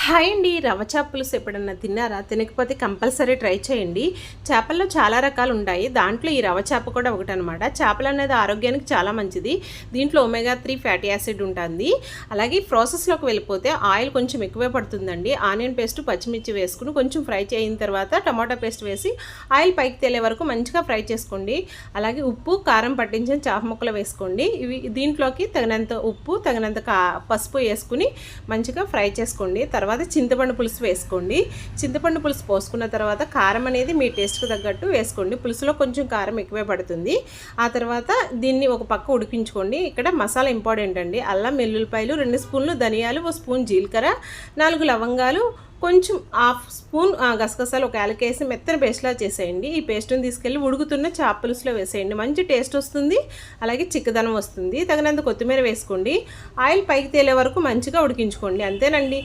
Hi అండి. రవ్వ చేప పులుసు ఎప్పుడన్నా తిన్నారా? తినకపోతే కంపల్సరీ ట్రై చేయండి. చేపల్లో చాలా రకాలు ఉంటాయి. దాంట్లో ఈ రవ్వ చేప కూడా ఒకటనమాట. చేపలు అనేది ఆరోగ్యానికి చాలా మంచిది. దీంట్లో ఒమేగా 3 ఫ్యాటీ యాసిడ్ ఉంటుంది. అలాగే ప్రాసెస్లోకి వెళ్ళిపోతే ఆయిల్ కొంచెం ఎక్కువే పడుతుందండి. ఆనియన్ పేస్ట్, పచ్చిమిర్చి వేసుకుని కొంచెం ఫ్రై చేయిన తర్వాత టమాటా పేస్ట్ వేసి ఆయిల్ పైకి తేలే వరకు మంచిగా ఫ్రై చేసుకోండి. అలాగే ఉప్పు, కారం పట్టించిన చేప ముక్కలు వేసుకోండి. దీంట్లోకి తగినంత ఉప్పు, తగినంత పసుపు వేసుకుని మంచిగా ఫ్రై చేసుకోండి. తర్వాత చింతపండు పులుసు వేసుకోండి. చింతపండు పులుసు పోసుకున్న తర్వాత కారం అనేది మీ టేస్ట్కి తగ్గట్టు వేసుకోండి. పులుసులో కొంచెం కారం ఎక్కువే పడుతుంది. ఆ తర్వాత దీన్ని ఒక పక్క ఉడికించుకోండి. ఇక్కడ మసాలా ఇంపార్టెంట్ అండి. అల్లం వెల్లుల్లిపాయలు 2 స్పూన్లు, ధనియాలు 1 స్పూన్, జీలకర్ర 4 లవంగాలు, కొంచెం హాఫ్ స్పూన్ గసగసాలు ఒక యాలకేసి మెత్తని పేస్ట్లా చేసేయండి. ఈ పేస్ట్ని తీసుకెళ్ళి ఉడుకుతున్న చేప పులుసులో వేసేయండి. మంచి టేస్ట్ వస్తుంది. అలాగే చిక్కదనం వస్తుంది. తగినంత కొత్తిమీర వేసుకోండి. ఆయిల్ పైకి తేలే వరకు మంచిగా ఉడికించుకోండి. అంతేనండి.